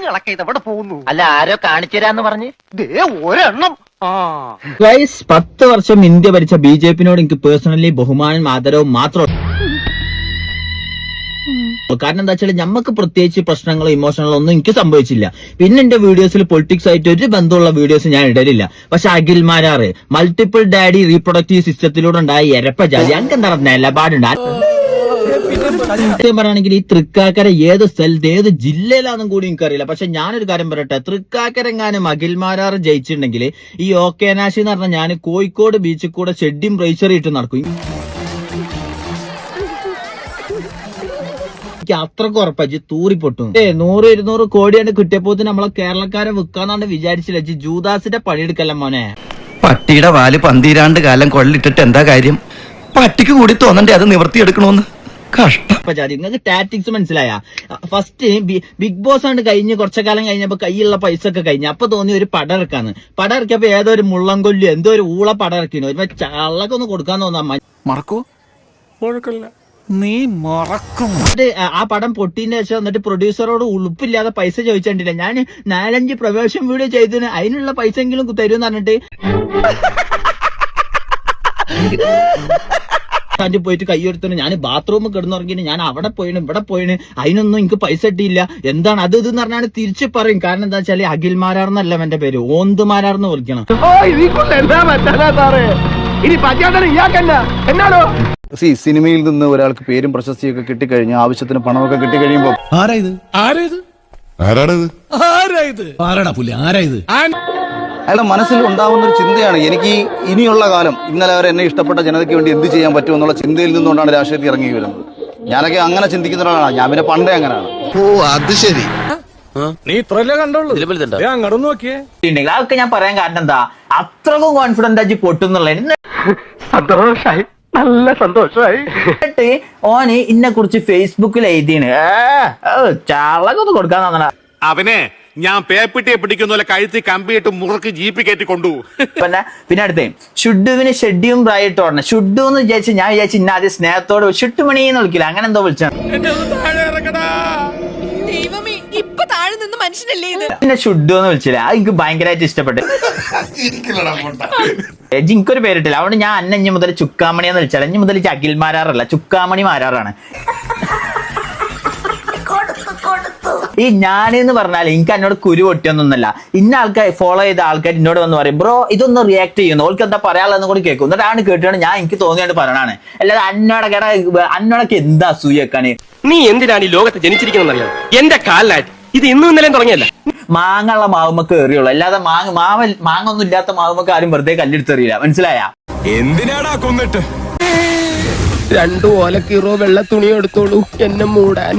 കണ്ണുകളൊക്കെ ഇതെവിടെ പോകുന്നു? അല്ല ആരോ കാണിച്ചു തരാന്ന് പറഞ്ഞ് ഒരെണ്ണം. ഗൈസ് 10 വർഷം ഇന്ത്യ ഭരിച്ച BJP-നോട് എനിക്ക് പേഴ്സണലി ബഹുമാനം ആദരവും മാത്രം. കാരണം എന്താ വെച്ചാൽ നമുക്ക് പ്രത്യേകിച്ച് പ്രശ്നങ്ങളോ ഇമോഷണലോ ഒന്നും എനിക്ക് സംഭവിച്ചില്ല. പിന്നെ എന്റെ വീഡിയോസിൽ പൊളിറ്റിക്സ് ആയിട്ട് ഒരു ബന്ധമുള്ള വീഡിയോസ് ഞാൻ ഇടലില്ല. പക്ഷെ അഖിൽമാരാറ് മൾട്ടിപ്പിൾ ഡാഡി റീപ്രൊഡക്റ്റീവ് സിസ്റ്റത്തിലൂടെ ഉണ്ടായ എരപ്പ ജാതി എനിക്ക് എന്താ നിലപാടുണ്ട്. പറയുകയാണെങ്കിൽ ഈ തൃക്കാക്കര ഏത് സ്ഥലത്ത് ഏത് ജില്ലയിലാണെന്നും കൂടി എനിക്കറിയില്ല. പക്ഷെ ഞാനൊരു കാര്യം പറയട്ടെ, തൃക്കാക്കരെങ്ങാനും അഖിൽമാരാറ് ജയിച്ചിട്ടുണ്ടെങ്കിൽ ഈ ഓക്കേനാശി എന്ന് പറഞ്ഞാൽ ഞാൻ കോഴിക്കോട് ബീച്ചിൽ കൂടെ ഷെഡിയും റേച്ചറി ഇട്ട് നടക്കും. അത്രക്ക് ഉറപ്പാച്ച് തൂറിപ്പൊട്ടും. 100-200 കോടിയാണ് കിട്ടിയപ്പോ നമ്മളെ കേരളക്കാരെ വിൽക്കാന്നാണ് വിചാരിച്ചില്ല. ജൂദാസിന്റെ പണിയെടുക്കല്ല മോനെ. പട്ടിയുടെ വാല് പന്തീരാണ്ട് കാലം കൊള്ളിട്ടിട്ട് എന്താ കാര്യം? പട്ടിക്ക് കൂടി തോന്നണ്ടേ അത് നിവർത്തിയെടുക്കണോന്ന്? നിങ്ങൾക്ക് ടാറ്റിക്സ് മനസ്സിലായ? ഫസ്റ്റ് ബിഗ് ബോസ് ആണ് കഴിഞ്ഞ് കുറച്ച കാലം കഴിഞ്ഞപ്പോ കയ്യിലുള്ള പൈസ ഒക്കെ കഴിഞ്ഞു. അപ്പൊ തോന്നി ഒരു പടം ഇറക്കാന്ന്. പടം ഇറക്കിയപ്പോ ഏതോ ഒരു മുള്ളംകൊല്ലി എന്തോ ഒരു ഊള പടം ഇറക്കിനു. ഒരു ചള്ളൊക്കെ ഒന്ന് കൊടുക്കാൻ തോന്നാ മറക്കോ നീ മറക്കും. ആ പടം പൊട്ടിന്റെ ശേഷം എന്നിട്ട് പ്രൊഡ്യൂസറോട് ഉളുപ്പില്ലാതെ പൈസ ചോദിച്ചിട്ടില്ല. ഞാൻ 4-5 പ്രൊമോഷൻ വീഡിയോ ചെയ്തതിന് അതിനുള്ള പൈസ എങ്കിലും തരുമെന്ന് പറഞ്ഞിട്ട് പോയിട്ട് കൈയെടുത്തു. ഞാൻ ബാത്റൂമിൽ കിടന്നുറങ്ങിന്, ഞാൻ അവിടെ പോയിന് ഇവിടെ പോയിന്, അതിനൊന്നും എനിക്ക് പൈസ കിട്ടിയില്ല. എന്താണ് അത് ഇതെന്ന് പറഞ്ഞാൽ തിരിച്ചു പറയും. കാരണം എന്താ വെച്ചാല് അഖിൽമാരാർന്നല്ല എന്റെ പേര്, ഓന്തുമാരാർന്ന് വിളിക്കണം. സിനിമയിൽ നിന്ന് ഒരാൾക്ക് പേരും പ്രശസ്തിയൊക്കെ കിട്ടിക്കഴിഞ്ഞ് ആവശ്യത്തിന് പണമൊക്കെ കിട്ടിക്കഴിയുമ്പോ അയാളുടെ മനസ്സിൽ ഉണ്ടാവുന്ന ഒരു ചിന്തയാണ് എനിക്ക് ഇനിയുള്ള കാലം ഇന്നലെ വരെ എന്നെ ഇഷ്ടപ്പെട്ട ജനതയ്ക്ക് വേണ്ടി എന്ത് ചെയ്യാൻ പറ്റുമെന്നുള്ള ചിന്തയിൽ നിന്നുകൊണ്ടാണ് രാഷ്ട്രീയത്തിൽ ഇറങ്ങി വരുന്നത്. ഞാനൊക്കെ അങ്ങനെ ചിന്തിക്കുന്ന ഒരാളാണ്. ഞാൻ പിന്നെ പണ്ടേ അങ്ങനെയാണ്. ഓ അത് ശരി. നീ ഇത്രല്ലേ കണ്ടോളൂ, അങ്ങോട്ട് നോക്കിയേ. അതൊക്കെ ഞാൻ പറയാൻ കാരണം എന്താ, അത്രക്കും കോൺഫിഡന്റ് ആക്കി പൊട്ടുന്നുള്ള സന്തോഷായി, നല്ല സന്തോഷമായി. എന്നിട്ട് ഓന് ഇന്നെ കുറിച്ച് ഫേസ്ബുക്കിൽ എഴുതിയാണ് ചാളൊക്കെ ഒന്ന് കൊടുക്കാൻ തന്നെ. അവനെ ഞാൻ പേപ്പിട്ടിയെ പിടിക്കുന്ന പോലെ കഴുത്തി കമ്പിയിട്ട് മുറുക്ക് ജീപ്പ് കയറ്റി കൊണ്ടു. പിന്നെ അടുത്തേ ഷുഡുവിന് ഷെഡിയും പ്രായിട്ട് ഓടണം. ഷുഡു എന്ന് വിചാരിച്ചു ഞാൻ വിചാരിച്ചു ഇന്ന ആദ്യം സ്നേഹത്തോട് ഷുട്ടുമണിന്ന് വിളിക്കില്ല, അങ്ങനെ എന്തോ വിളിച്ചാണ്. പിന്നെ ഷുഡു എന്ന് വിളിച്ചില്ല, അത് എനിക്ക് ഭയങ്കരമായിട്ട് ഇഷ്ടപ്പെട്ടു. എനിക്കൊരു പേരിട്ടില്ല, അതുകൊണ്ട് ഞാൻ അന്നഞ്ഞ് മുതൽ ചുക്കാമണി എന്ന് വിളിച്ചാൽ. അഞ്ഞ് മുതൽ അഖിൽമാരാറല്ല, ചുക്കാമണി മാരാറാണ്. ഈ ഞാനെന്ന് പറഞ്ഞാൽ എനിക്ക് എന്നോട് കുരു പൊട്ടിയൊന്നല്ല. ഇന്ന ആൾക്കാർ ഫോളോ ചെയ്ത ആൾക്കാർ എന്നോട് വന്ന് പറയും ബ്രോ ഇതൊന്ന് റിയാക്ട് ചെയ്യുന്നു, ഓൾക്ക് എന്താ പറയാനുള്ളതെന്ന് കൂടി കേൾക്കും. എന്നിട്ടാണ് കേട്ടാണ് ഞാൻ എനിക്ക് തോന്നിയാണ്ട് പറയണാണ്. അല്ലാതെ അന്നോടൊക്കെ എന്താ അസൂയക്കാണ്. നീ എന്തിനാണ് ഈ ലോകത്ത് ജനിച്ചിരിക്കുന്നറിയാം? എന്റെ കാലിലായിട്ട് ഇത് ഇന്നും ഇന്നലെയും തുടങ്ങിയല്ല. മാങ്ങുള്ള മാവുമ്മക്ക് എറിയുള്ളൂ, അല്ലാതെ മാങ്ങൊന്നും ഇല്ലാത്ത മാവുമ്മക്ക് ആരും വെറുതെ കല്ലെടുത്തെറിയില്ല. മനസ്സിലായ? എന്തിനാടാ കൊന്നിട്ട്? 2 ഓലക്കീറോ വെള്ള തുണി എടുത്തോളൂ എന്നെ മൂടാൻ.